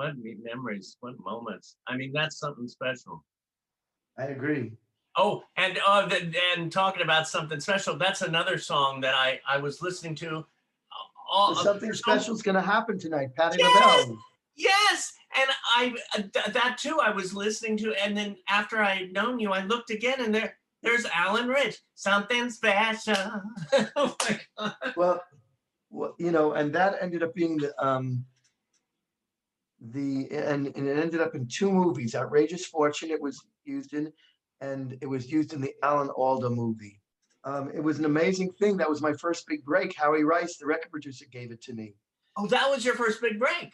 what memories, what moments. I mean, that's something special. I agree. Oh, and talking about something special, that's another song that I was listening to. So something For some, special is going to happen tonight. Patti yes, LaBelle. yes, and that too. I was listening to, and then after I had known you, I looked again, and there's Alan Rich. Something special. Oh my god. Well, you know, and that ended up being and it ended up in two movies. Outrageous Fortune it was used in, and it was used in the Alan Alda movie. It was an amazing thing. That was my first big break. Howie Rice, the record producer, gave it to me. Oh, that was your first big break.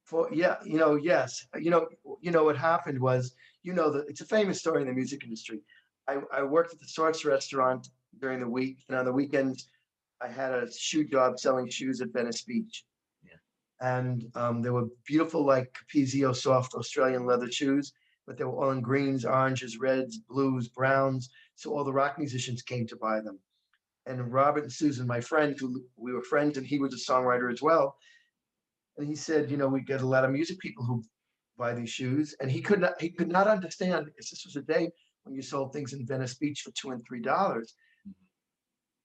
For yeah, you know, yes, you know what happened was, you know, that it's a famous story in the music industry. I worked at the Source restaurant during the week, and on the weekends, I had a shoe job selling shoes at Venice Beach. Yeah. And there were beautiful, like Capezio soft Australian leather shoes, but they were all in greens, oranges, reds, blues, browns. So all the rock musicians came to buy them. And Robert and Susan, my friend, who we were friends, and he was a songwriter as well. And he said, you know, we get a lot of music people who buy these shoes, and he could not understand because this was a day when you sold things in Venice Beach for $2 and $3.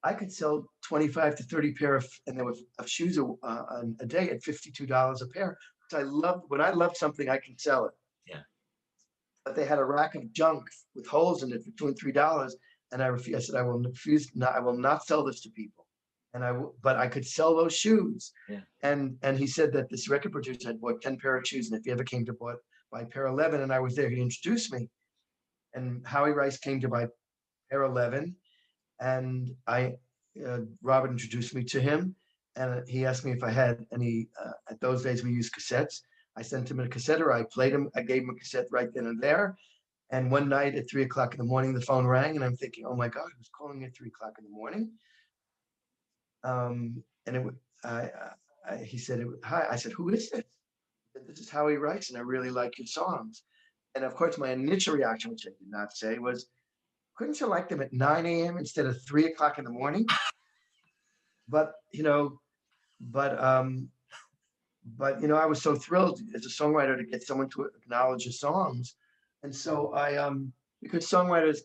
I could sell 25 to 30 pair of shoes a day at $52 a pair. Because when I love something, I can sell it. Yeah. But they had a rack of junk with holes in it for $2 and $3, and I refused. I said, I will refuse. Not, I will not sell this to people. But I could sell those shoes. Yeah. And he said that this record producer had bought 10 pair of shoes, and if he ever came to buy pair 11, and I was there, he introduced me. And Howie Rice came to buy pair 11, and Robert introduced me to him, and he asked me if I had any. At those days, we used cassettes. I sent him a cassette, or I played him. I gave him a cassette right then and there. And one night at 3 o'clock in the morning, the phone rang, and I'm thinking, "Oh my God, who's calling at 3 o'clock in the morning?" And he said, "Hi." I said, "Who is this?" He said, "This is Howie Rice, and I really like your songs." And of course, my initial reaction, which I did not say, was, "Couldn't you like them at 9 a.m. instead of 3 o'clock in the morning?" But but um, I was so thrilled as a songwriter to get someone to acknowledge your songs, and so because songwriters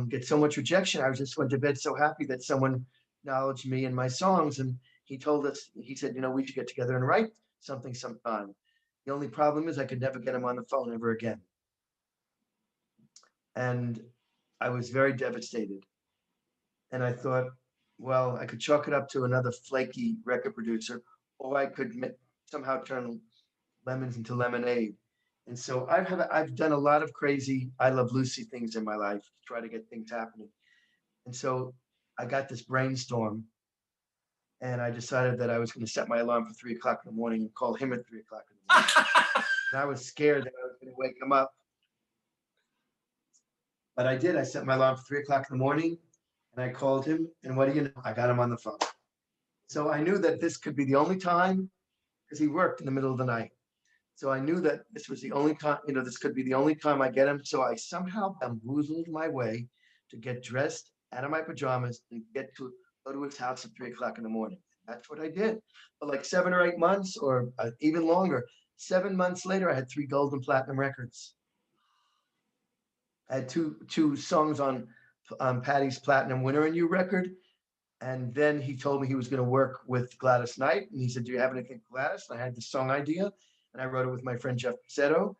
get so much rejection, I just went to bed so happy that someone acknowledged me and my songs, and he said, we should get together and write something sometime. The only problem is I could never get him on the phone ever again, and I was very devastated. And I thought, well, I could chalk it up to another flaky record producer, or I could somehow turn lemons into lemonade. And so I've done a lot of crazy I Love Lucy things in my life to try to get things happening. And so I got this brainstorm, and I decided that I was going to set my alarm for 3 o'clock in the morning and call him at 3 o'clock in the morning. And I was scared that I was going to wake him up. But I did. I set my alarm for 3 o'clock in the morning, and I called him. And what do you know? I got him on the phone. So I knew that this could be the only time, because he worked in the middle of the night. So I knew that this was the only time, this could be the only time I get him. So I somehow bamboozled my way to get dressed out of my pajamas and go to his house at 3 o'clock in the morning. That's what I did. For like 7 or 8 months, or even longer. 7 months later, I had 3 gold and platinum records. I had two songs on Patty's Platinum Winner and You record. And then he told me he was going to work with Gladys Knight. And he said, "Do you have anything for Gladys?" And I had this song idea. And I wrote it with my friend Jeff Pizzetto,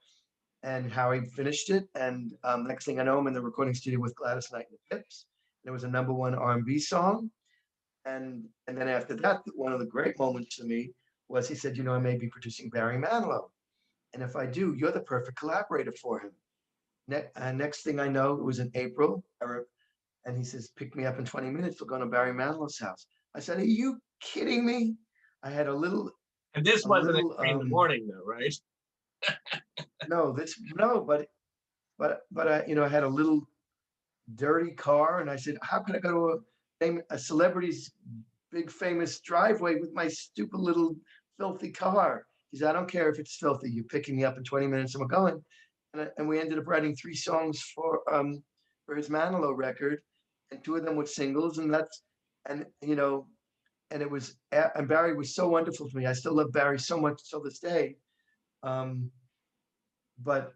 and Howie finished it. And next thing I know, I'm in the recording studio with Gladys Knight and the Pips. And it was a #1 R&B song. And then after that, one of the great moments for me was he said, "I may be producing Barry Manilow. And if I do, you're the perfect collaborator for him." Next thing I know, it was in April. And he says, "Pick me up in 20 minutes. We're going to Barry Manilow's house." I said, "Are you kidding me?" I had a little. And this wasn't in the morning, though, right? No, but I had a little dirty car, and I said, "How can I go to a celebrity's big famous driveway with my stupid little filthy car?" He said, "I don't care if it's filthy. You're picking me up in 20 minutes, and we're going." And we ended up writing 3 songs for his Manilow record, and 2 of them were singles, and and it was, and Barry was so wonderful to me. I still love Barry so much till this day. Um, but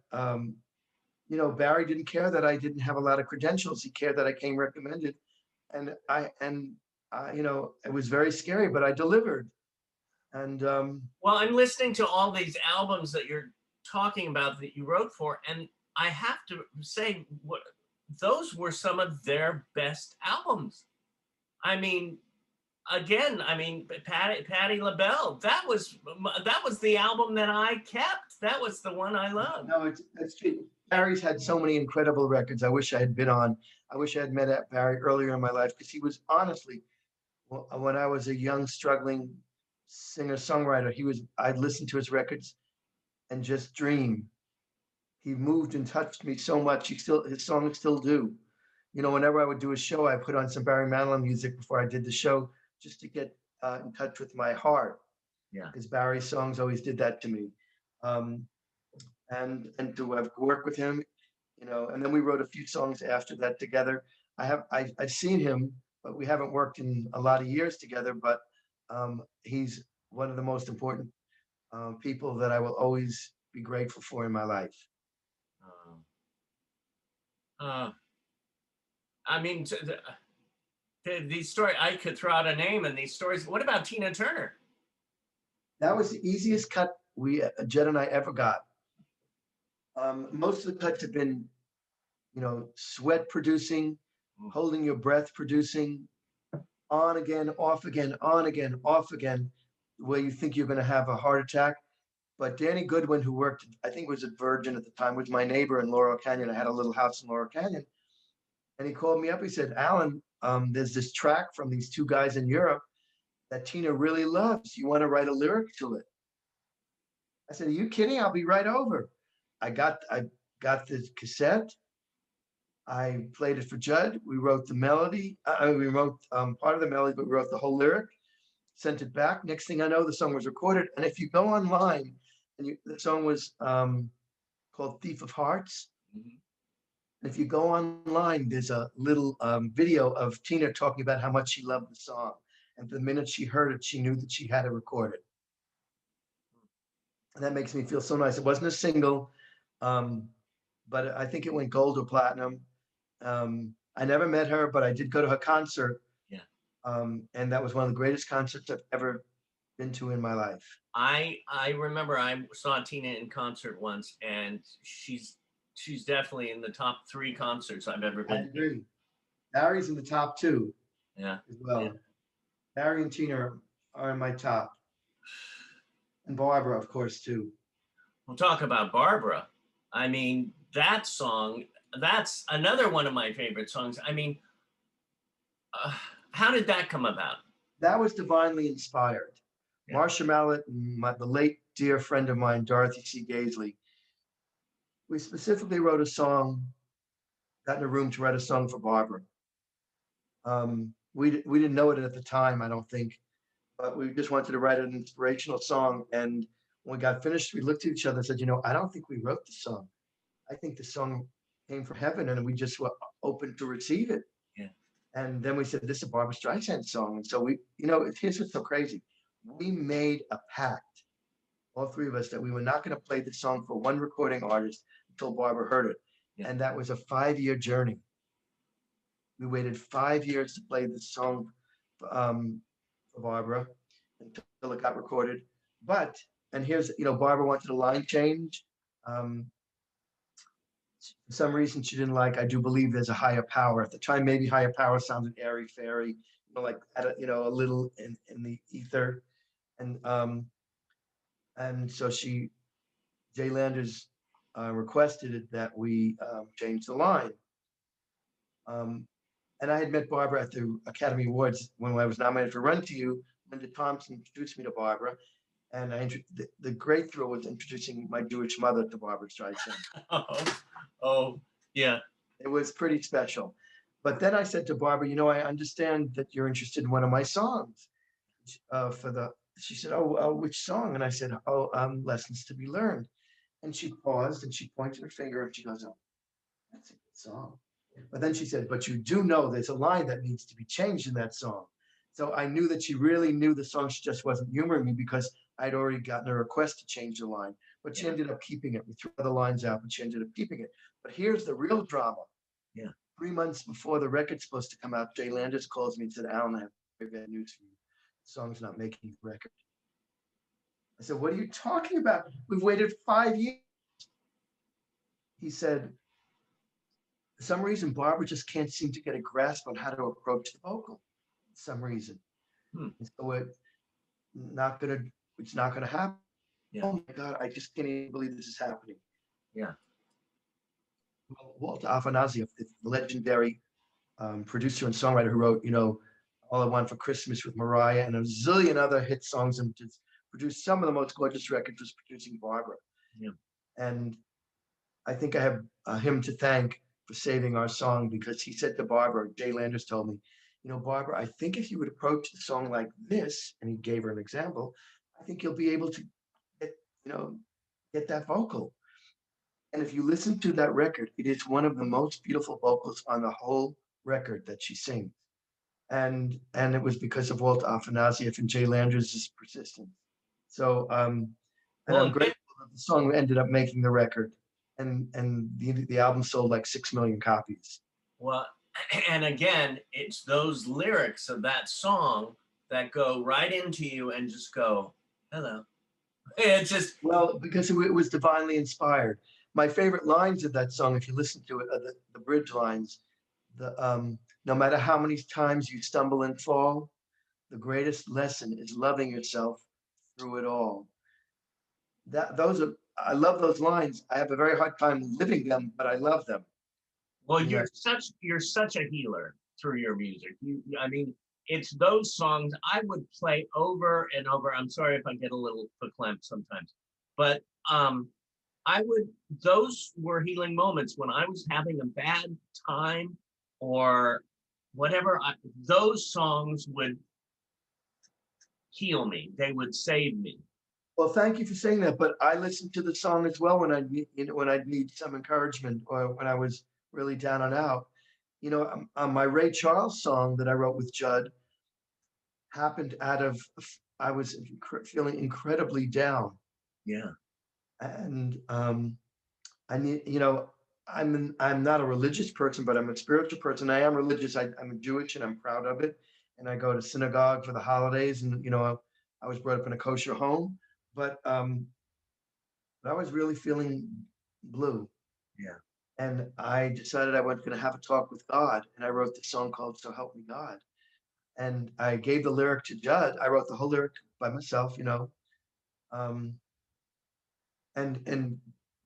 you know, Barry didn't care that I didn't have a lot of credentials. He cared that I came recommended, and you know, it was very scary, but I delivered. And Well, I'm listening to all these albums that you're talking about that you wrote for, and I have to say, what those were some of their best albums. I mean, again, I mean, Patti LaBelle. That was the album that I kept. That was the one I loved. no, it's true. Barry's had so many incredible records. I wish I had been on. I wish I had met Barry earlier in my life because he was honestly, when I was a young struggling singer songwriter, he was. I'd listen to his records and just dream. He moved and touched me so much. His songs still do. You know, whenever I would do a show, I put on some Barry Manilow music before I did the show, just to get in touch with my heart. Yeah. Because Barry's songs always did that to me, um, and to have worked with him, you know. And then we wrote a few songs after that together. I've seen him, but we haven't worked in a lot of years together. But he's one of the most important people that I will always be grateful for in my life. Uh, uh, I mean, these stories, I could throw out a name in these stories. What about Tina Turner? That was the easiest cut Jed and I ever got. Most of the cuts have been, you know, sweat producing, holding your breath producing, on again, off again, on again, off again, where you think you're going to have a heart attack. But Danny Goodwin, who worked, I think was at Virgin at the time, was my neighbor in Laurel Canyon. I had a little house in Laurel Canyon. And he called me up. He said, Alan, there's this track from these two guys in Europe that Tina really loves. You want to write a lyric to it? I said, are you kidding? I'll be right over. I got the cassette. I played it for Judd. We wrote the melody. We wrote part of the melody, but we wrote the whole lyric, sent it back. Next thing I know, the song was recorded. And if you go online, the song was called Thief of Hearts. Mhm. And if you go online, there's a little video of Tina talking about how much she loved the song. And the minute she heard it, she knew that she had to record it. And that makes me feel so nice. It wasn't a single, but I think it went gold or platinum. I never met her, but I did go to her concert. Yeah. And that was one of the greatest concerts I've ever been to in my life. I remember I saw Tina in concert once, and she's definitely in the top 3 concerts I've ever I been to. agree. Barry's in the top 2 Yeah. as well. Yeah. Barry and Tina are in my top. And Barbara, of course, too. We'll talk about Barbara. I mean, that song, that's another one of my favorite songs. I mean, how did that come about? That was divinely inspired. Yeah. Marcia Mallett and the late dear friend of mine, Dorothy C. Gaisley, we specifically wrote a song, got in a room to write a song for Barbara. We didn't know it at the time, I don't think, but we just wanted to write an inspirational song. And when we got finished, we looked at each other and said, you know, I don't think we wrote the song. I think the song came from heaven and we just were open to receive it. Yeah. And then we said, this is a Barbra Streisand song. And so we, you know, here's what's so crazy. We made a pact, all 3 of us, that we were not going to play the song for one recording artist until Barbara heard it. Yeah. And that was a 5-year journey. We waited 5 years to play the song for Barbara until it got recorded. But, and here's, you know, Barbara wanted a line change. For some reason she didn't like, I do believe there's a higher power. At the time, maybe higher power sounded airy fairy, you know, like, you know, a little in the ether. And so Jay Landers requested it that we change the line. And I had met Barbara at the Academy Awards when I was nominated for Run to You. Linda Thompson introduced me to Barbara, and the great thrill was introducing my Jewish mother to Barbra Streisand. Oh, yeah. It was pretty special. But then I said to Barbara, you know, I understand that you're interested in one of my songs. She said, oh, which song? And I said, Lessons to Be Learned. And she paused and she pointed her finger and she goes, oh, that's a good song. But then she said, but you do know there's a line that needs to be changed in that song. So I knew that she really knew the song. She just wasn't humoring me because I'd already gotten a request to change the line, but she Yeah. ended up keeping it. We threw other lines out, but she ended up keeping it. But here's the real drama. Yeah. 3 months before the record's supposed to come out, Jay Landis calls me and said, Alan, I have very bad news for you. The song's not making the record. I said, what are you talking about? We've waited 5 years. He said, for some reason, Barbara just can't seem to get a grasp on how to approach the vocal. For some reason. And so it's not gonna happen. Yeah. Oh my God, I just can't even believe this is happening. Yeah. Well, Walter Afanasieff, the legendary producer and songwriter who wrote, All I Want for Christmas with Mariah and a zillion other hit songs, and just produced some of the most gorgeous records, was producing Barbara. Yeah. And I think I have him to thank for saving our song, because he said to Barbara, Jay Landis told me, Barbara, I think if you would approach the song like this, and he gave her an example, I think you'll be able to get that vocal. And if you listen to that record, it is one of the most beautiful vocals on the whole record that she sings. And it was because of Walter Afanasieff and Jay Landis' persistence. So and Well, I'm grateful that the song ended up making the record. And the album sold like 6 million copies. Well, and again, it's those lyrics of that song that go right into you and just go, hello. It's just, well, because it was divinely inspired. My favorite lines of that song, if you listen to it, are the bridge lines. No matter how many times you stumble and fall, the greatest lesson is loving yourself through it all. I love those lines. I have a very hard time living them, but I love them. well, you're such a healer through your music. I mean, it's those songs I would play over and over. I'm sorry if I get a little verklempt sometimes, but those were healing moments when I was having a bad time or whatever. Those songs would heal me. They would save me. Well, thank you for saying that. But I listened to the song as well when I'd need some encouragement, or when I was really down and out. My Ray Charles song that I wrote with Judd happened out of, I was feeling incredibly down. Yeah. And I need, I'm not a religious person, but I'm a spiritual person. I am religious. I'm Jewish, and I'm proud of it. And I go to synagogue for the holidays, and I was brought up in a kosher home, but I was really feeling blue. Yeah. And I decided I was going to have a talk with God, and I wrote the song called "So Help Me God." And I gave the lyric to Judd. I wrote the whole lyric by myself,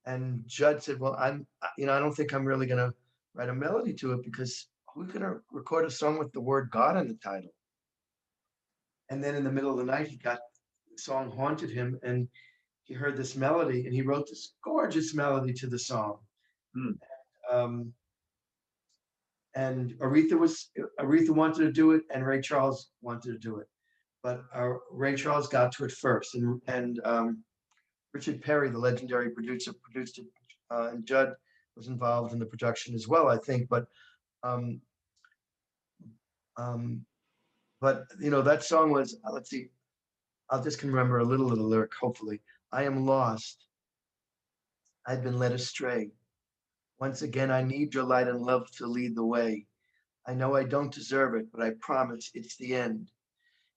and Judd said, well, I don't think I'm really going to write a melody to it, because who's going to record a song with the word God in the title? And then in the middle of the night, the song haunted him, and he heard this melody, and he wrote this gorgeous melody to the song. And Aretha wanted to do it, and Ray Charles wanted to do it, but Ray Charles got to it first, and Richard Perry, the legendary producer, produced it, and Judd was involved in the production as well, I think. But that song was, let's see, I'll just can remember a little of the lyric, hopefully. I am lost. I've been led astray. Once again, I need your light and love to lead the way. I know I don't deserve it, but I promise it's the end.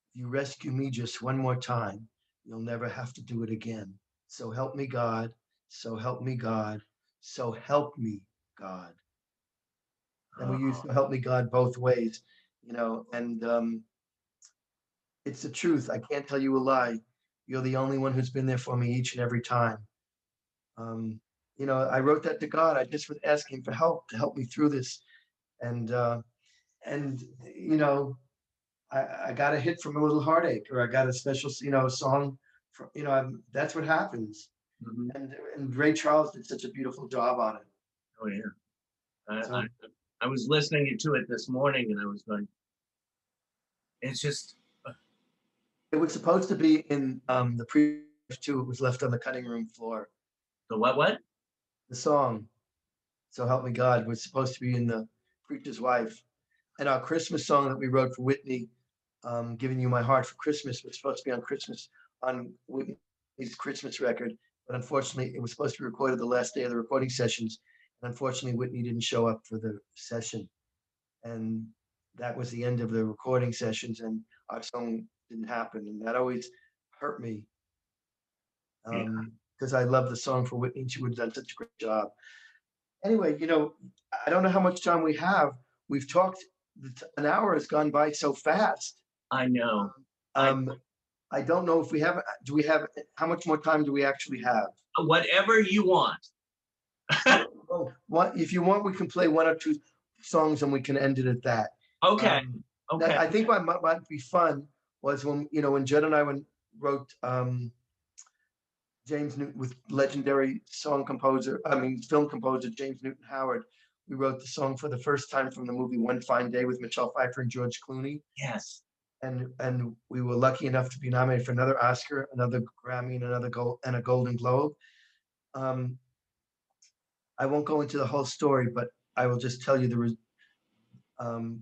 If you rescue me just one more time, you'll never have to do it again. So help me God, so help me God, so help me God. And we use "so help me God" both ways, and it's the truth. I can't tell you a lie. You're the only one who's been there for me each and every time. I wrote that to God. I just was asking for help to help me through this. And I got a hit from A Little Heartache, or I got a special, song from, that's what happens. And Ray Charles did such a beautiful job on it. Oh yeah. I was listening to it this morning, and I was going, it's just. It was supposed to be in the previous two. It was left on the cutting room floor. The what? The song, "So Help Me God," was supposed to be in The Preacher's Wife. And our Christmas song that we wrote for Whitney, "Giving You My Heart for Christmas," was supposed to be on Christmas on Whitney's Christmas record, but unfortunately, it was supposed to be recorded the last day of the recording sessions. And unfortunately, Whitney didn't show up for the session. And that was the end of the recording sessions, and our song didn't happen. And that always hurt me because I love the song for Whitney, and she would have done such a great job. Anyway, I don't know how much time we have. We've talked, an hour has gone by so fast. I know. I don't know if we have, how much more time do we actually have? Whatever you want. If you want, we can play one or two songs and we can end it at that. Okay. Okay. I think what might be fun was when Judd and I wrote James Newton with legendary film composer James Newton Howard. We wrote the song for the first time from the movie One Fine Day with Michelle Pfeiffer and George Clooney. Yes. And we were lucky enough to be nominated for another Oscar, another Grammy, and a Golden Globe. I won't go into the whole story, but I will just tell you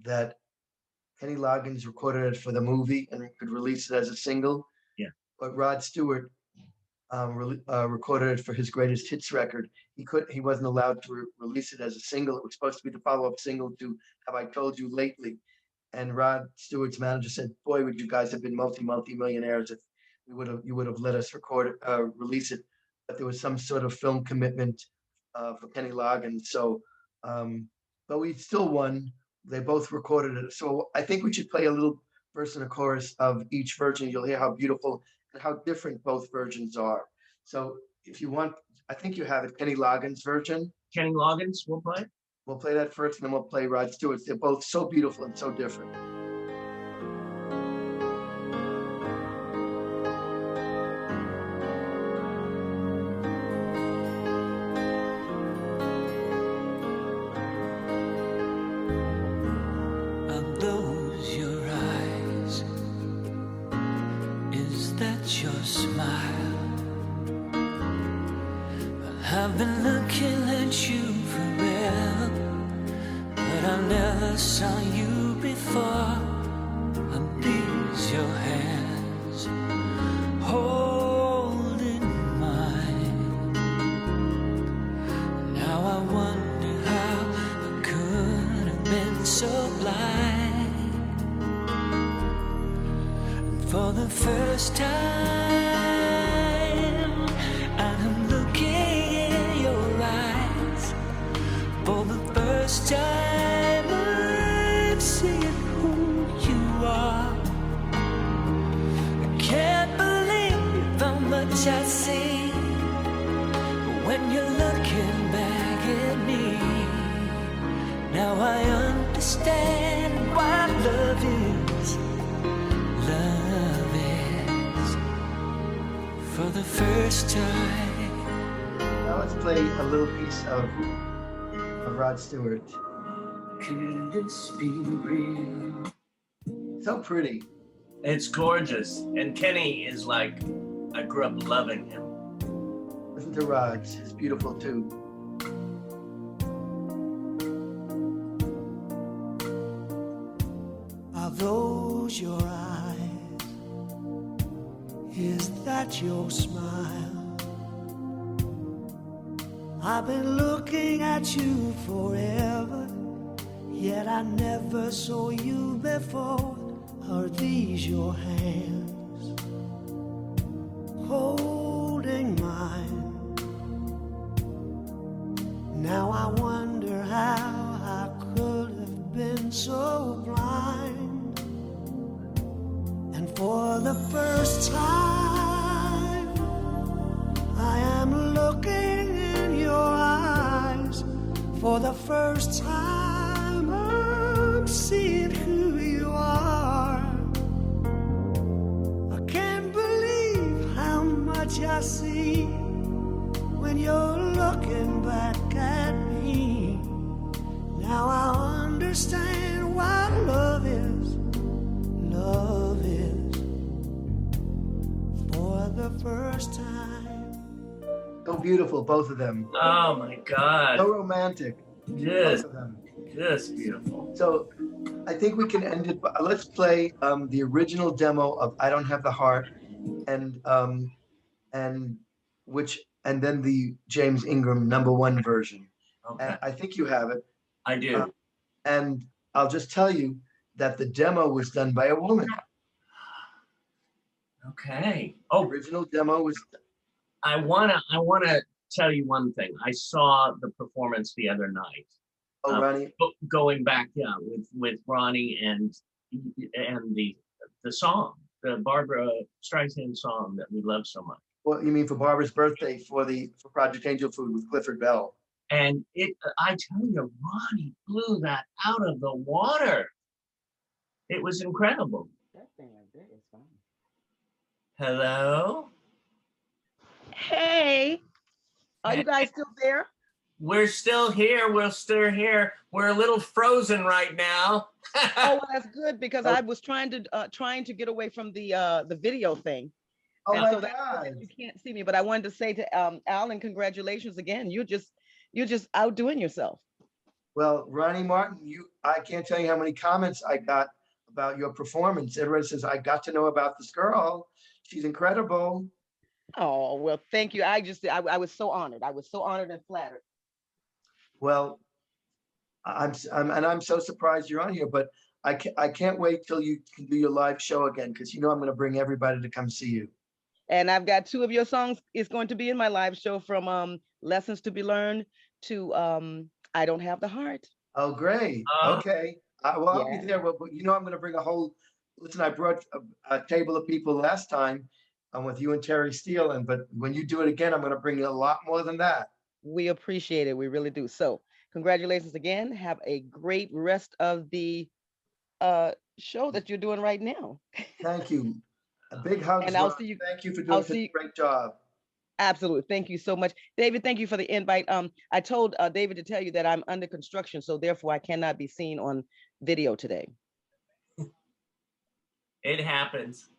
that Kenny Loggins recorded it for the movie and could release it as a single. Yeah. But Rod Stewart recorded it for his greatest hits record. He wasn't allowed to release it as a single. It was supposed to be the follow-up single to Have I Told You Lately? And Rod Stewart's manager said, "Boy, would you guys have been multi-millionaires if you would have let us release it." But there was some sort of film commitment for Kenny Loggins. So, but we still won. They both recorded it. So I think we should play a little verse and a chorus of each version. You'll hear how beautiful and how different both versions are. So if you want, I think you have it, Kenny Loggins version. Kenny Loggins, we'll play. We'll play that first, and then we'll play Rod Stewart's. They're both so beautiful and so different. Are those your eyes? Is that your smile? I've been looking at you forever, but I never saw you before. Are these your hands holding mine? Now I wonder how I could have been so blind. And for the first time, I'm looking in your eyes. For the first time, I'm seeing who you are. I can't believe how much I see when you're looking back at me. Now I understand what love is. Love is for the first time. Now let's play a little piece of Rod Stewart. Could this be real? So pretty. It's gorgeous. And Kenny is like, I grew up loving him. Listen to Rod. It's beautiful too. Are those your eyes? Is that your smile? I've been looking at you forever, yet I never saw you before. Are these your hands holding mine? Now I wonder how I could have been so blind. And for the first time, I am looking in your eyes. For the first time, I'm seeing who you are. I can't believe how much I see when you're looking back at me. Now I understand what love is. Love is for the first time. So beautiful, both of them. Oh my God. So romantic. Just, Both of them. just beautiful. So I think we can end it. Let's play the original demo of I Don't Have the Heart and and then the James Ingram #1 version. Okay, And I think you have it. I do. And I'll just tell you that the demo was done by a woman. Okay. The Oh, original demo was. I wanna tell you one thing. I saw the performance the other night. Oh, Ronnie. Going back, yeah, with Ronnie and the song, the Barbara Streisand song that we love so much. Well, you mean for Barbara's birthday for Project Angel Food with Clifford Bell? And I tell you, Ronnie blew that out of the water. It was incredible. That thing right there is fine. Hello? Hey, are you guys still there? We're still here. We're still here. We're a little frozen right now. Oh, well, that's good because I was trying to get away from the video thing. Oh And my so that's God. why you can't see me, but I wanted to say to Alan, congratulations again. You're just outdoing yourself. Well, Ronnie Martin, I can't tell you how many comments I got about your performance. Everyone says, I got to know about this girl. She's incredible. Oh, well, thank you. I was so honored. I was so honored and flattered. Well, I'm so surprised you're on here, but I can't wait till you can do your live show again, because you know I'm going to bring everybody to come see you. And I've got 2 of your songs. It's going to be in my live show, from Lessons to Be Learned to I Don't Have the Heart. Oh, great. Okay. Well, I'll Yeah. be there. Well, but you know I'm going to bring a whole. Listen, I brought a table of people last time. With you and Terry Steele, but when you do it again, I'm going to bring you a lot more than that. We appreciate it. We really do. So congratulations again. Have a great rest of the show that you're doing right now. Thank you. A big hug. And I'll see you. Thank you for doing such a great job. Absolutely. Thank you so much. David, thank you for the invite. I told David to tell you that I'm under construction, so therefore I cannot be seen on video today. It happens.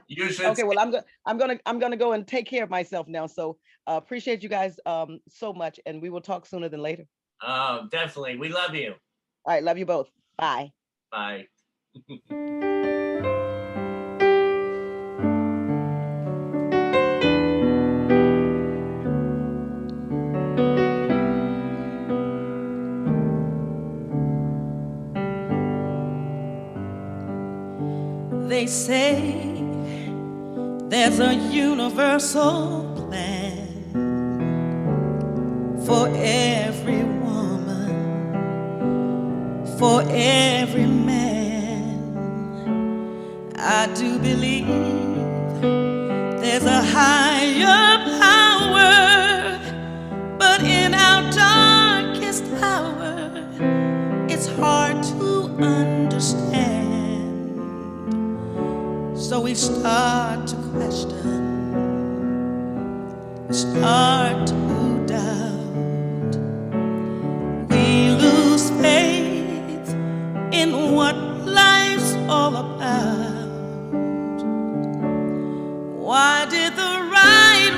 You should. Okay, well, I'm gonna go and take care of myself now. So appreciate you guys so much, and we will talk sooner than later. Oh, definitely. We love you. All right, love you both. Bye. Bye. They say there's a universal plan for every woman, for every man. I do believe there's a higher power, but in our darkest hour, it's hard to understand. So we start to question, we start to doubt, we lose faith in what life's all about. Why did the right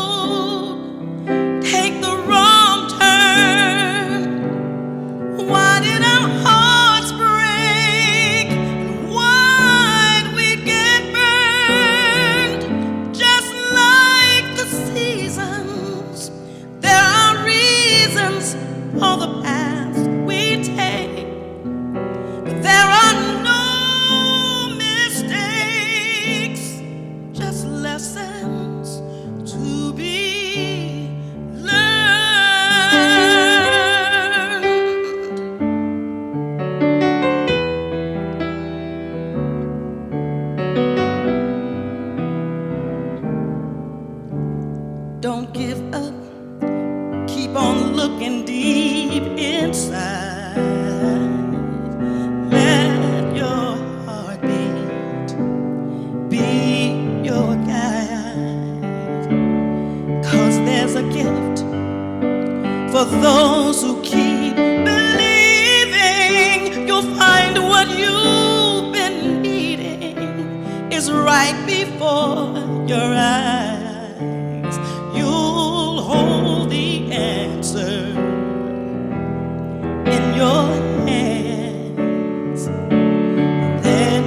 road take the wrong turn? Why did our hearts break? Why'd we get burned? Just like the seasons, there are reasons for the paths we take, but there are no mistakes, just lessons to be learned. Don't give up, keep on looking deep inside. Let your heart be your guide. 'Cause there's a gift for those who keep believing. You'll find what you've been needing is right before your eyes. You'll hold the answer in your hands. There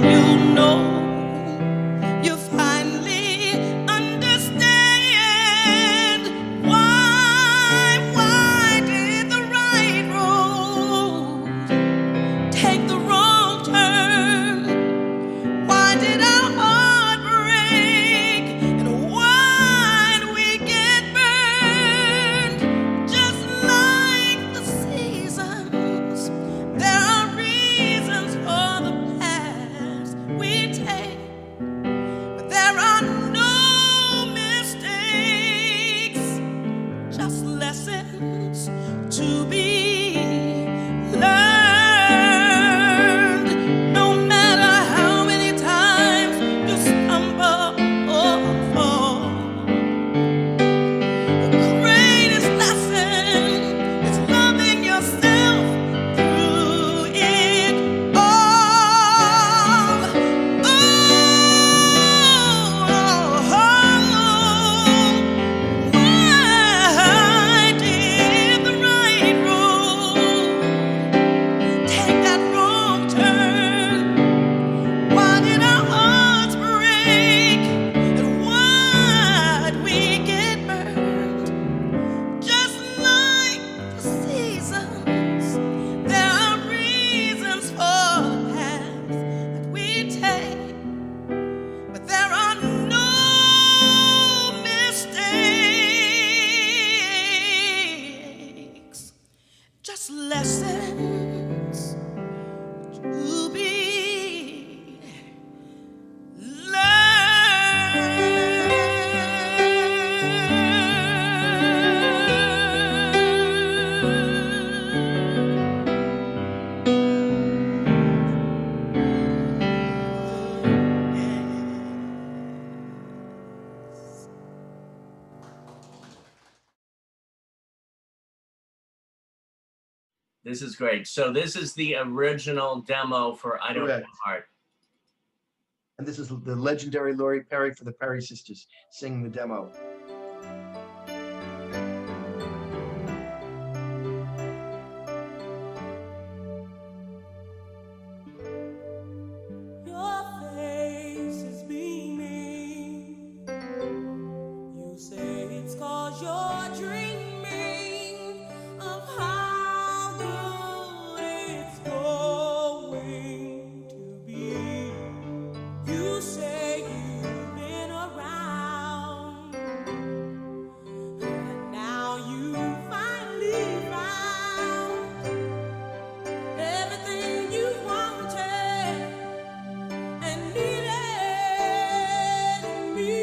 This is great. So this is the original demo for I Don't Have Correct. a Heart. And this is the legendary Laurie Perry for the Perry Sisters singing the demo. Your face is beaming. You say it's 'cause you're dreaming of how good it's going to be. You say you've been around, and now you finally found everything you wanted and needed me.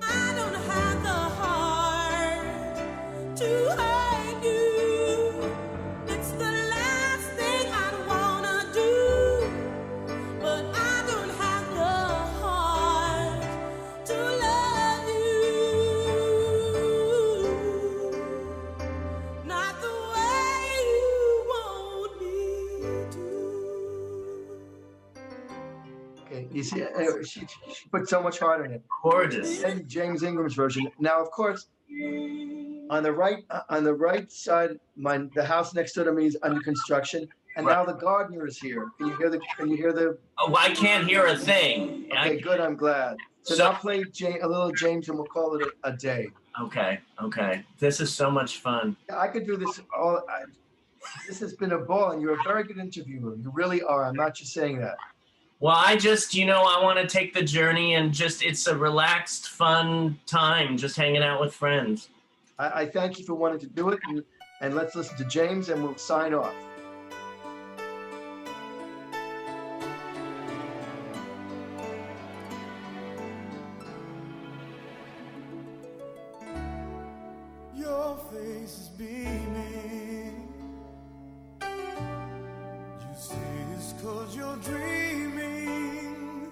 I don't have the heart to hurt you. It's the last thing I'd wanna do, but I don't have the heart to love you. Not the way you want me to. Okay, you see, she put so much heart in it. Gorgeous. And James Ingram's version. Now, of course, on the right side, the house next door to me is under construction, and now the gardener is here. Can you hear the? Oh, I can't hear a thing. Okay, good. I'm glad. So So- now play a little James, and we'll call it a day. Okay. This is so much fun. I could do this all. This has been a ball, and you're a very good interviewer. You really are. I'm not just saying that. Well, I just, I want to take the journey and it's a relaxed, fun time, just hanging out with friends. I thank you for wanting to do it, and let's listen to James, and we'll sign off. Your face is beaming. You say it's 'cause you're dreaming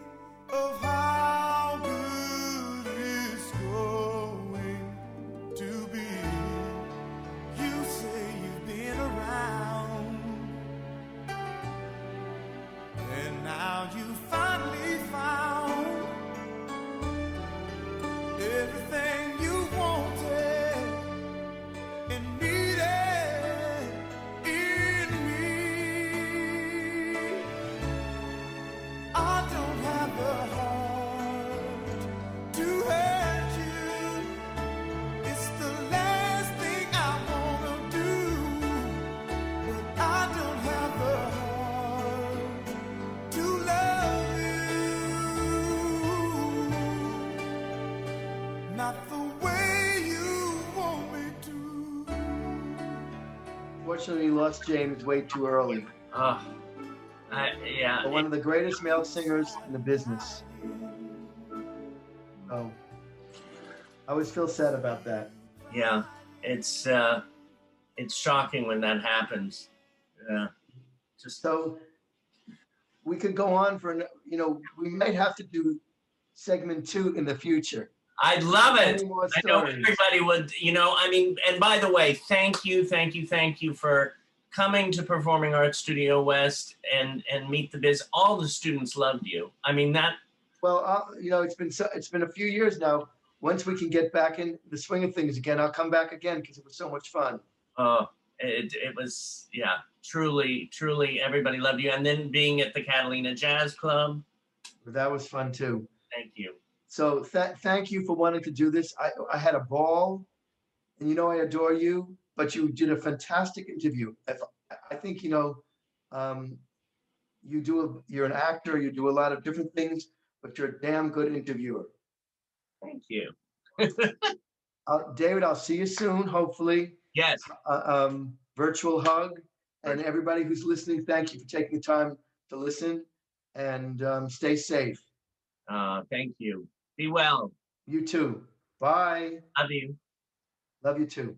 of how good it's going to be. You say you've been around, and now you finally found everything you wanted and needed in me. I don't have the heart to hurt you. It's the last thing I wanna do, but I don't have the heart to love you. Not the way you want me to. Fortunately, we lost James way too early. Oh, yeah. But one of the greatest male singers in the business. Oh, I always feel sad about that. Yeah. It's shocking when that happens. Yeah. Just So we could go on for, we might have to do segment 2 in the future. I'd love it. Any more I know stories? everybody would, and by the way, thank you for coming to Performing Arts Studio West and Meet the Biz. All the students loved you. I mean, that, Well, it's been a few years now. Once we can get back in the swing of things again, I'll come back again because it was so much fun. it was, yeah, truly everybody loved you. And then being at the Catalina Jazz Club, But that was fun too. thank you. So thank you for wanting to do this. I had a ball, and I adore you, but you did a fantastic interview. I think you're an actor, you do a lot of different things, but you're a damn good interviewer. Thank you. David, I'll see you soon, hopefully. Yes. Virtual hug, and everybody who's listening, thank you for taking the time to listen, and stay safe. Thank you. Be well. You too. Bye. Love you. Love you too.